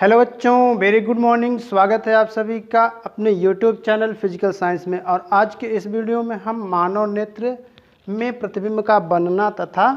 Hello बच्चों, very good morning. स्वागत है आप सभी का अपने यूट्यूब चैनल फिजिकल साइंस में। और आज के इस वीडियो में हम मानव नेत्र में प्रतिबिंब का बनना तथा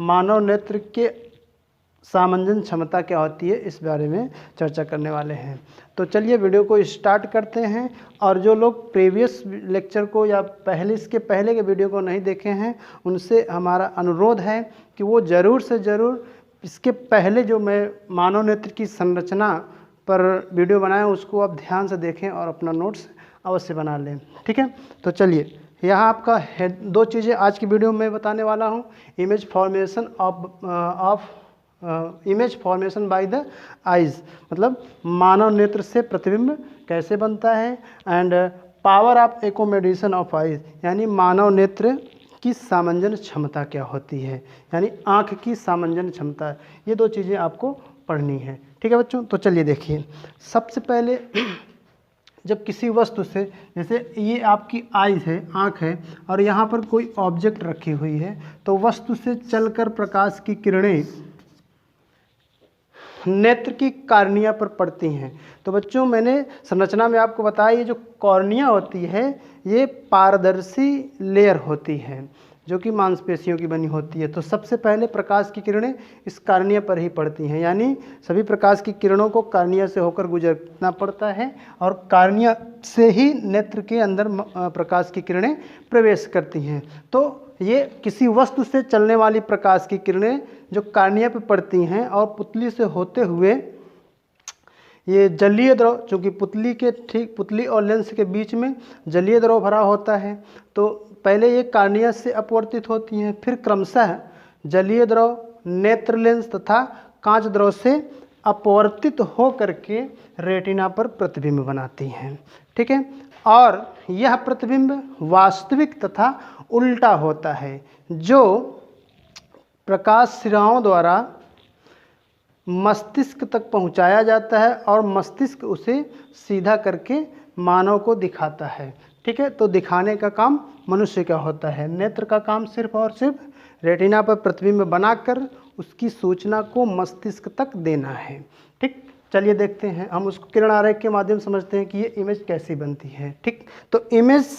मानव नेत्र के सामंजन क्षमता क्या होती है इस बारे में चर्चा करने वाले हैं। तो चलिए वीडियो को स्टार्ट करते हैं। और जो लोग प्रीवियस लेक्चर को या इसके पहले के वीडियो को नहीं देखे हैं, उनसे हमारा अनुरोध है कि वो ज़रूर से ज़रूर इसके पहले जो मैं मानव नेत्र की संरचना पर वीडियो बनाया उसको आप ध्यान से देखें और अपना नोट्स अवश्य बना लें। ठीक है, तो चलिए यहाँ आपका दो चीज़ें आज की वीडियो में बताने वाला हूँ। Image formation by the eyes, मतलब मानव नेत्र से प्रतिबिंब कैसे बनता है, and power of accommodation of eyes, यानी मानव नेत्र की सामंजन क्षमता क्या होती है, यानी आँख की सामंजन क्षमता। ये दो चीज़ें आपको पढ़नी है। ठीक है बच्चों, तो चलिए देखिए। सबसे पहले जब किसी वस्तु से, जैसे ये आपकी आइज़ है, आँख है, और यहाँ पर कोई ऑब्जेक्ट रखी हुई है, तो वस्तु से चलकर प्रकाश की किरणें नेत्र की कॉर्निया पर पड़ती हैं। तो बच्चों मैंने संरचना में आपको बताया, ये जो कॉर्निया होती है ये पारदर्शी लेयर होती है जो कि मांसपेशियों की बनी होती है। तो सबसे पहले प्रकाश की किरणें इस कॉर्निया पर ही पड़ती हैं, यानी सभी प्रकाश की किरणों को कॉर्निया से होकर गुजरना पड़ता है और कॉर्निया से ही नेत्र के अंदर प्रकाश की किरणें प्रवेश करती हैं। तो ये किसी वस्तु से चलने वाली प्रकाश की किरणें जो कॉर्निया पर पड़ती हैं और पुतली से होते हुए ये जलीय द्रव, चूँकि पुतली और लेंस के बीच में जलीय द्रव भरा होता है, तो पहले ये कॉर्निया से अपवर्तित होती हैं, फिर क्रमशः जलीय द्रव, नेत्र लेंस तथा कांच द्रव से अपवर्तित हो करके रेटिना पर प्रतिबिंब बनाती हैं। ठीक है, और यह प्रतिबिंब वास्तविक तथा उल्टा होता है, जो प्रकाश सिराओं द्वारा मस्तिष्क तक पहुंचाया जाता है और मस्तिष्क उसे सीधा करके मानव को दिखाता है। ठीक है, तो दिखाने का काम मनुष्य का होता है, नेत्र का काम सिर्फ और सिर्फ रेटिना पर प्रतिबिंब बनाकर उसकी सूचना को मस्तिष्क तक देना है। ठीक, चलिए देखते हैं, हम उसको किरण आरेख के माध्यम से समझते हैं कि ये इमेज कैसी बनती है। ठीक, तो इमेज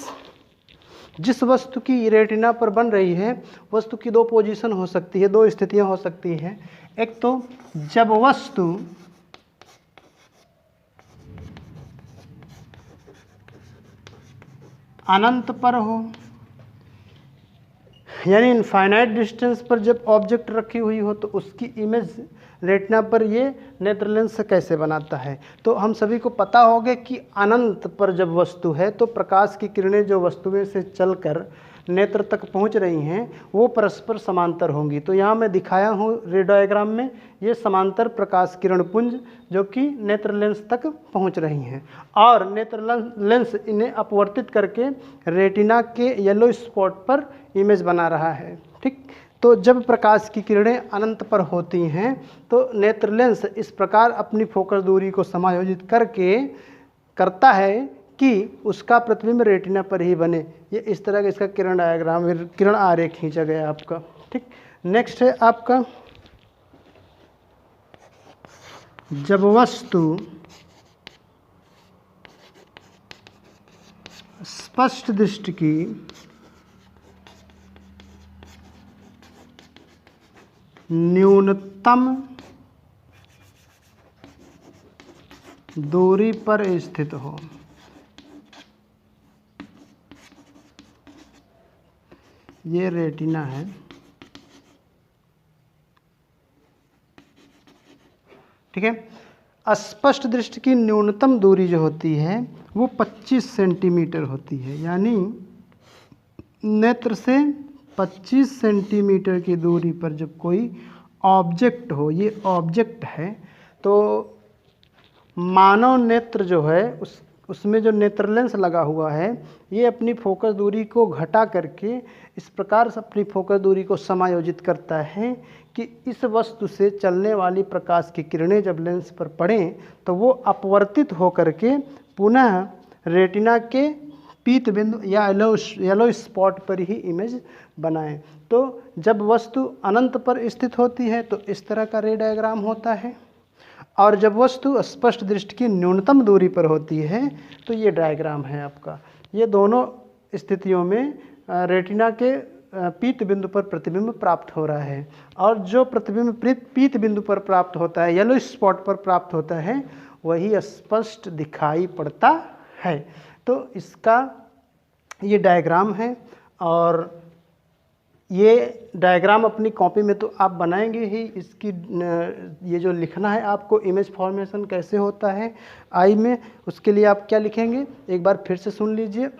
जिस वस्तु की रेटिना पर बन रही है, वस्तु की दो पोजीशन हो सकती है, दो स्थितियां हो सकती हैं। एक तो जब वस्तु अनंत पर हो, यानी इनफाइनाइट डिस्टेंस पर जब ऑब्जेक्ट रखी हुई हो, तो उसकी इमेज रेटिना पर ये नेत्र लेंस कैसे बनाता है। तो हम सभी को पता होगा कि अनंत पर जब वस्तु है तो प्रकाश की किरणें जो वस्तु में से चलकर नेत्र तक पहुंच रही हैं वो परस्पर समांतर होंगी। तो यहाँ मैं दिखाया हूँ रे डायग्राम में, ये समांतर प्रकाश किरण पुंज जो कि नेत्र लेंस तक पहुंच रही हैं, और नेत्र लेंस इन्हें अपवर्तित करके रेटिना के येलो स्पॉट पर इमेज बना रहा है। ठीक, तो जब प्रकाश की किरणें अनंत पर होती हैं तो नेत्र लेंस इस प्रकार अपनी फोकस दूरी को समायोजित करता है कि उसका प्रतिबिंब रेटिना पर ही बने। ये इस तरह का इसका किरण डायग्राम, किरण आरेख खींचा गया आपका। ठीक, नेक्स्ट है आपका, जब वस्तु स्पष्ट दृष्टि की न्यूनतम दूरी पर स्थित हो, ये रेटिना है। ठीक है, स्पष्ट दृष्टि की न्यूनतम दूरी जो होती है वो 25 सेंटीमीटर होती है, यानी नेत्र से 25 सेंटीमीटर की दूरी पर जब कोई ऑब्जेक्ट हो, ये ऑब्जेक्ट है, तो मानव नेत्र जो है उसमें जो नेत्र लेंस लगा हुआ है ये अपनी फोकस दूरी को घटा करके इस प्रकार से अपनी फोकस दूरी को समायोजित करता है कि इस वस्तु से चलने वाली प्रकाश की किरणें जब लेंस पर पड़ें तो वो अपवर्तित होकर के पुनः रेटिना के पीत बिंदु या येलो स्पॉट पर ही इमेज बनाएं। तो जब वस्तु अनंत पर स्थित होती है तो इस तरह का रे डायग्राम होता है, और जब वस्तु स्पष्ट दृष्टि की न्यूनतम दूरी पर होती है तो ये डायग्राम है आपका। ये दोनों स्थितियों में रेटिना के पीत बिंदु पर प्रतिबिंब प्राप्त हो रहा है, और जो प्रतिबिंब पीत बिंदु पर प्राप्त होता है, येलो स्पॉट पर प्राप्त होता है, वही स्पष्ट दिखाई पड़ता है। तो इसका ये डायग्राम है, और ये डायग्राम अपनी कॉपी में तो आप बनाएंगे ही। इसकी ये जो लिखना है आपको, इमेज फॉर्मेशन कैसे होता है आई में, उसके लिए आप क्या लिखेंगे एक बार फिर से सुन लीजिए।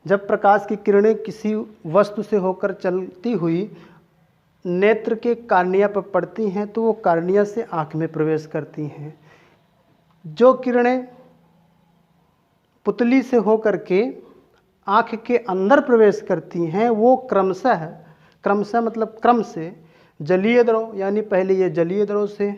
जब प्रकाश की किरणें किसी वस्तु से होकर चलती हुई नेत्र के कार्निया पर पड़ती हैं तो वो कार्निया से आँख में प्रवेश करती हैं। जो किरणें पुतली से होकर के आँख के अंदर प्रवेश करती हैं वो क्रमशः मतलब क्रम से जलीय द्रव, यानी पहले ये जलीय द्रव से,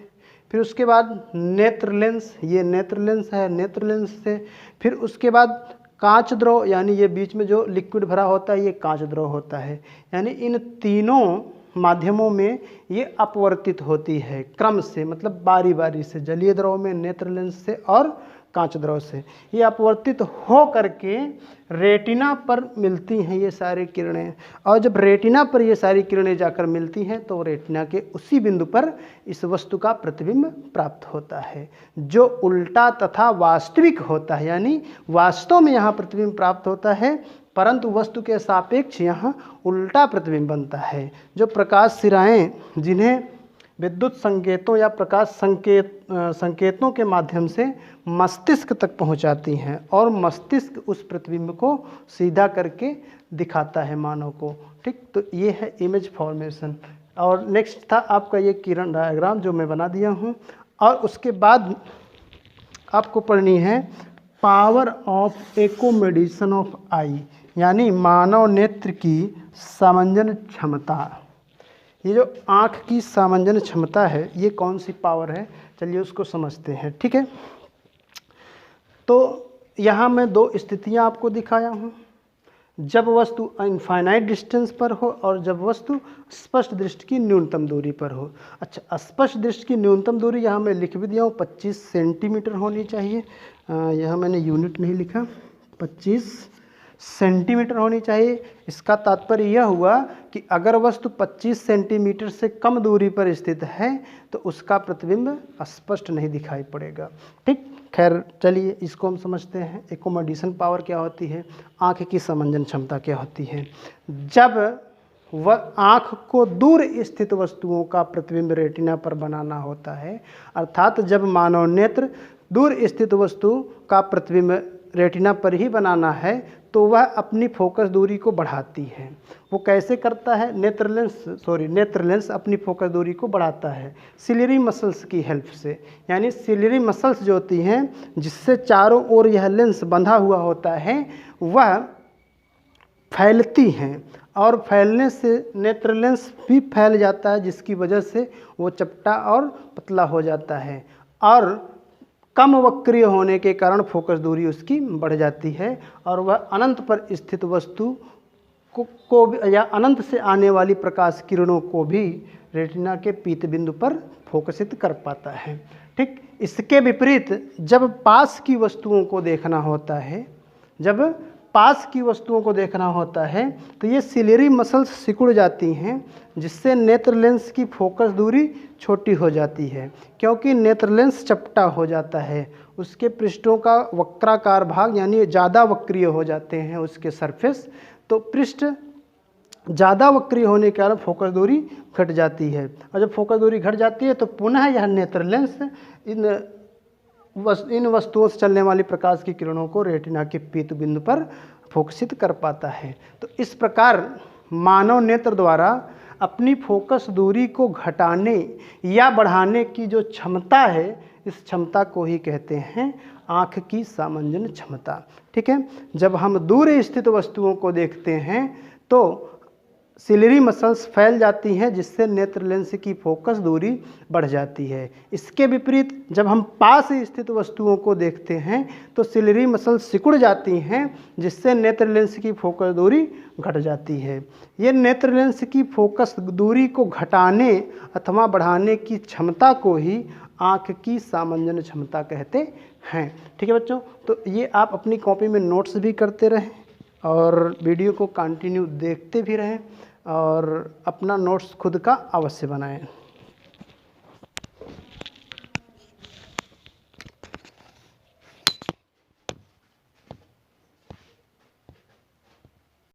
फिर उसके बाद नेत्र लेंस, ये नेत्र लेंस है, नेत्र लेंस से, फिर उसके बाद कांच द्रव, यानी ये बीच में जो लिक्विड भरा होता है ये कांच द्रव होता है। यानी इन तीनों माध्यमों में ये अपवर्तित होती है क्रम से, मतलब बारी बारी से, जलीय द्रव में, नेत्र लेंस से और कांच द्रव से। ये अपवर्तित हो करके रेटिना पर मिलती हैं ये सारी किरणें, और जब रेटिना पर ये सारी किरणें जाकर मिलती हैं तो रेटिना के उसी बिंदु पर इस वस्तु का प्रतिबिंब प्राप्त होता है, जो उल्टा तथा वास्तविक होता है। यानी वास्तव में यहाँ प्रतिबिंब प्राप्त होता है, परंतु वस्तु के सापेक्ष यहाँ उल्टा प्रतिबिंब बनता है। जो प्रकाश सिराएँ जिन्हें विद्युत संकेतों या प्रकाश संकेतों के माध्यम से मस्तिष्क तक पहुंचाती हैं, और मस्तिष्क उस प्रतिबिंब को सीधा करके दिखाता है मानव को। ठीक, तो ये है इमेज फॉर्मेशन। और नेक्स्ट था आपका ये किरण डायग्राम जो मैं बना दिया हूँ, और उसके बाद आपको पढ़नी है पावर ऑफ एकोमोडेशन ऑफ आई, यानी मानव नेत्र की सामंजन क्षमता। ये जो आँख की सामंजन क्षमता है ये कौन सी पावर है, चलिए उसको समझते हैं। ठीक है, तो यहाँ मैं दो स्थितियाँ आपको दिखाया हूँ, जब वस्तु इनफाइनाइट डिस्टेंस पर हो और जब वस्तु स्पष्ट दृष्टि की न्यूनतम दूरी पर हो। अच्छा, स्पष्ट दृष्टि की न्यूनतम दूरी यहाँ मैं लिख भी दिया हूँ, 25 सेंटीमीटर होनी चाहिए। यहाँ मैंने यूनिट नहीं लिखा, 25 सेंटीमीटर होनी चाहिए। इसका तात्पर्य यह हुआ कि अगर वस्तु 25 सेंटीमीटर से कम दूरी पर स्थित है तो उसका प्रतिबिंब स्पष्ट नहीं दिखाई पड़ेगा। ठीक, खैर चलिए इसको हम समझते हैं। एकोमोडेशन पावर क्या होती है, आँख की समंजन क्षमता क्या होती है। जब वह आँख को दूर स्थित वस्तुओं का प्रतिबिंब रेटिना पर बनाना होता है, अर्थात जब मानव नेत्र दूर स्थित वस्तु का प्रतिबिंब रेटिना पर ही बनाना है तो वह अपनी फोकस दूरी को बढ़ाती है। वो कैसे करता है, नेत्र लेंस अपनी फोकस दूरी को बढ़ाता है सिलियरी मसल्स की हेल्प से। यानी सिलियरी मसल्स जो होती हैं जिससे चारों ओर यह लेंस बंधा हुआ होता है वह फैलती हैं, और फैलने से नेत्र लेंस भी फैल जाता है, जिसकी वजह से वो चपटा और पतला हो जाता है, और कम वक्रीय होने के कारण फोकस दूरी उसकी बढ़ जाती है, और वह अनंत पर स्थित वस्तु को या अनंत से आने वाली प्रकाश किरणों को भी रेटिना के पीत बिंदु पर फोकसित कर पाता है। ठीक, इसके विपरीत जब पास की वस्तुओं को देखना होता है तो ये सिलियरी मसल्स सिकुड़ जाती हैं, जिससे नेत्र लेंस की फोकस दूरी छोटी हो जाती है, क्योंकि नेत्र लेंस चपटा हो जाता है, उसके पृष्ठों का वक्राकार भाग यानी ज़्यादा वक्रीय हो जाते हैं उसके सरफेस, तो पृष्ठ ज़्यादा वक्रीय होने के कारण फोकस दूरी घट जाती है, और जब फोकस दूरी घट जाती है तो पुनः यह नेत्र लेंस इन वस्तुओं से चलने वाली प्रकाश की किरणों को रेटिना के पीत बिंदु पर फोकसित कर पाता है। तो इस प्रकार मानव नेत्र द्वारा अपनी फोकस दूरी को घटाने या बढ़ाने की जो क्षमता है, इस क्षमता को ही कहते हैं आँख की सामंजन क्षमता। ठीक है, जब हम दूर स्थित वस्तुओं को देखते हैं तो सिलियरी मसल्स फैल जाती हैं, जिससे नेत्र लेंस की फोकस दूरी बढ़ जाती है। इसके विपरीत जब हम पास स्थित वस्तुओं को देखते हैं तो सिलियरी मसल्स सिकुड़ जाती हैं, जिससे नेत्र लेंस की फोकस दूरी घट जाती है। ये नेत्र लेंस की फोकस दूरी को घटाने अथवा बढ़ाने की क्षमता को ही आँख की सामंजस्य क्षमता कहते हैं। ठीक है बच्चों, तो ये आप अपनी कॉपी में नोट्स भी करते रहें और वीडियो को कंटिन्यू देखते भी रहें और अपना नोट्स खुद का अवश्य बनाएं।